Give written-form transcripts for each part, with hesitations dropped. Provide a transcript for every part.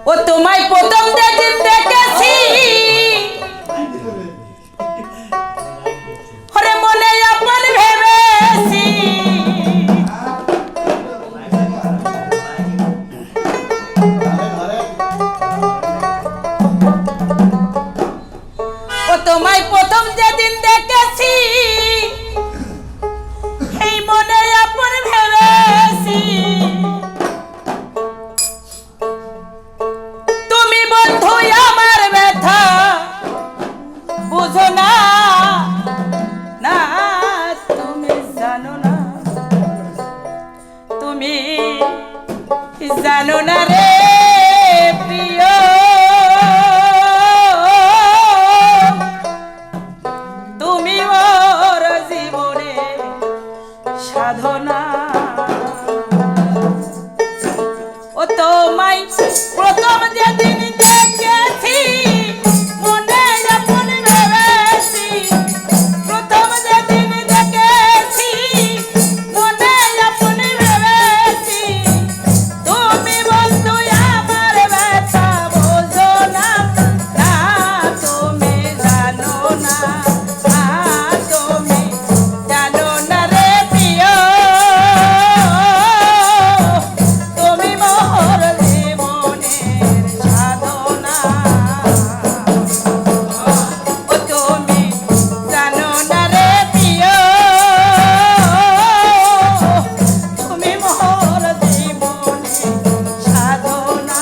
ও তোমায় প্রথম যেদিন দেখেছি ওরে মনে আপন ভেবেছি ও তোমায় প্রথম যেদিন দেখেছি এই মনে আপন ভেবেছি তুমি বন্ধু আমার ব্যথা বুঝো না না তুমি জানো না তুমি জানো না রে প্রিয় তুমি ওর জীবনে সাধনা ও তোমায় প্রথম যেদিন দেখেছি মনে আপন ভেবেছি প্রথম যেদিন দেখেছি মনে আপন ভেবেছি তুমি বন্ধু আমার ব্যথা বোঝো না না তুমি জানো না তুমি জানো না রে প্রিয় তুমি মোর জীবনের সাধনা ও তুমি জানো না রে প্রিয় তুমি মোর জীবনের সাধনা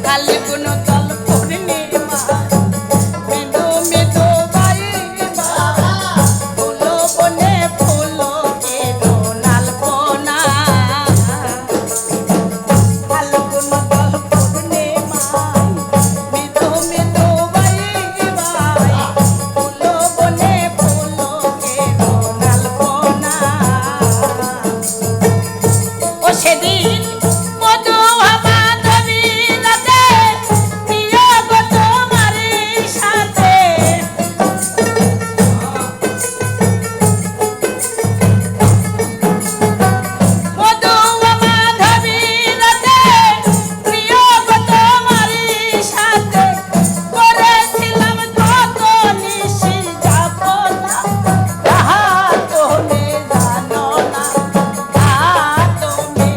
কালে কোনো দল পূর্ণিমা মৃদু মৃদু বাইবা ফুলো বনে ফুলো কেলো নালপনা কালে কোনো দল পূর্ণিমা মৃদু মৃদু বাইবা ফুলো বনে ফুলো কেলো নালপনা ও সেদিন মধু মাধবী রাতে প্রিয় গো তোমারই সাথে মধু মাধবী রাতে প্রিয় গো তোমারই সাথে করেছিলাম কত নিশি যাপনা তাহা তুমি জানো না তুমি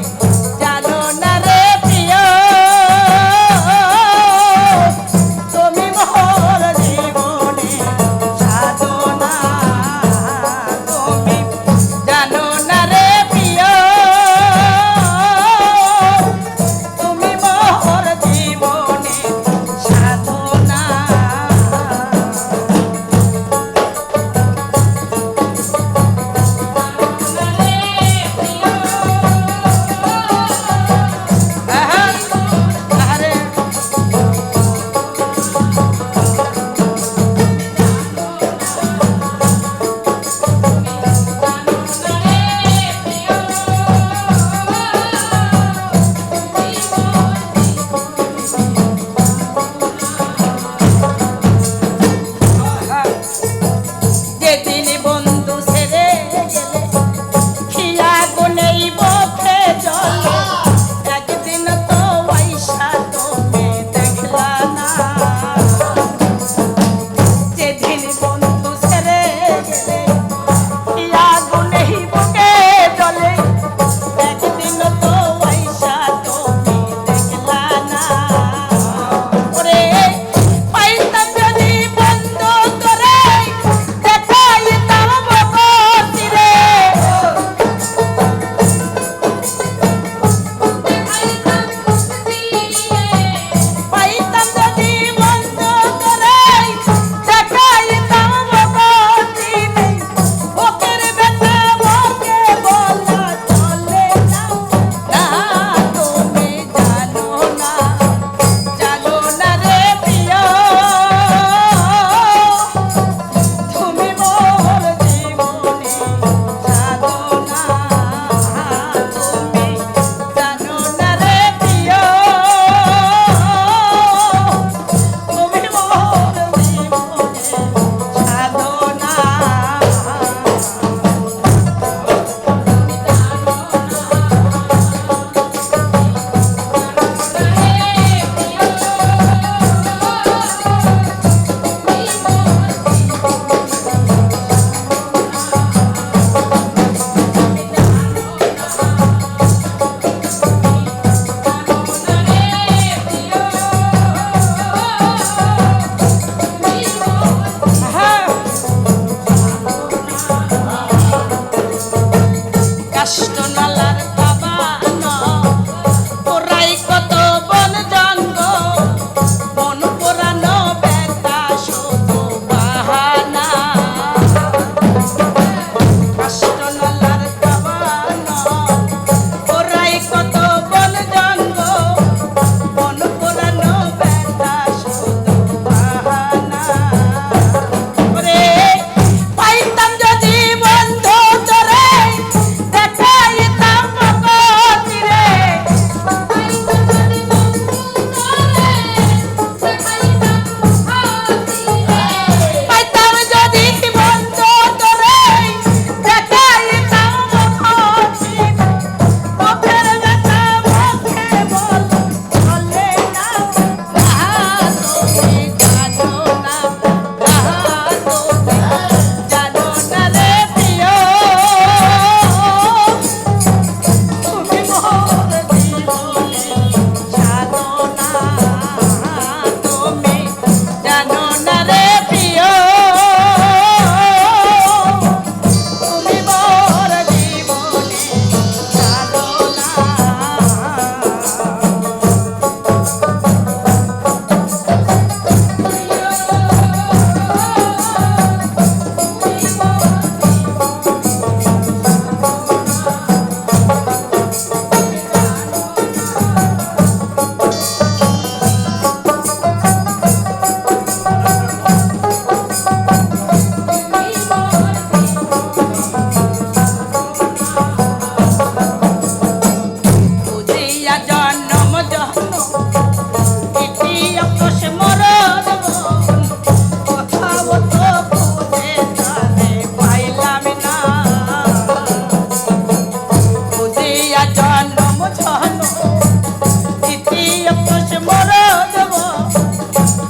দ্বিতীয় প্রশ্ন মরদব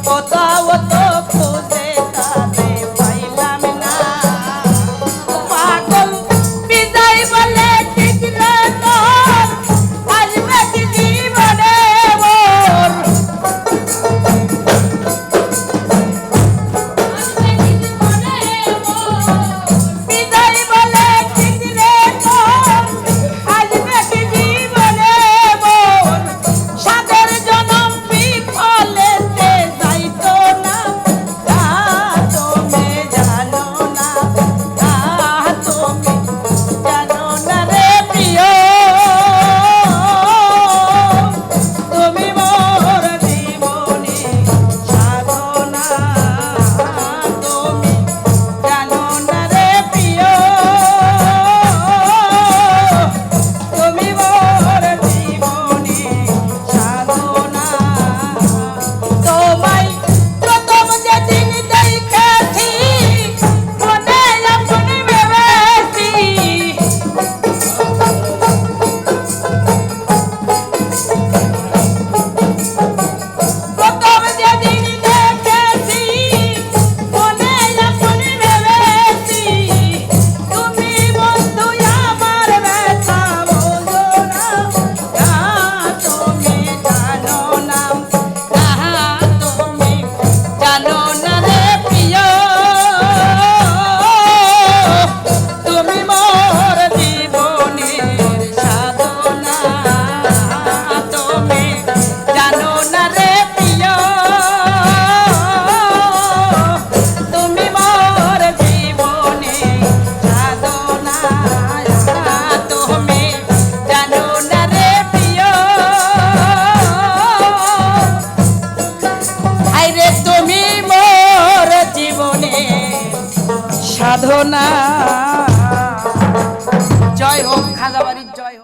কোথাও তো খুঁজে তারে পাইলাম না পাগল বিদায় বলে ঠিক রে তোর আসবে কি জীবনে মোর বিদায় বলে ঠিক রে তোর আসবে কি জীবনে মোর সাদের জনম বিফলেতে যাইতো না তা তুমি জানো না তা তুমি জানো না রে প্রিয় তুমি মোর জীবনে সাধনা তুমি জানো না রে প্রিয় তুমি মোর জীবনে সাধনা তোমায় প্রথম যেদিন দেখেছি মনে আপন ভেবেছি প্রথম যেদিন দেখেছি মনে আপন ভেবেছি তুমি বন্ধু আমার ব্যথা বোঝো না তুমি জানো না তুমি জানো না রে প্রিয় তুমি মোর জীবনের সাধনা তুমি জানো না রে প্রিয় তুমি মোর জীবনের সাধনা তুমি জানো না রে প্রিয় আইরে তুমি মোর জীবনে সাধনা।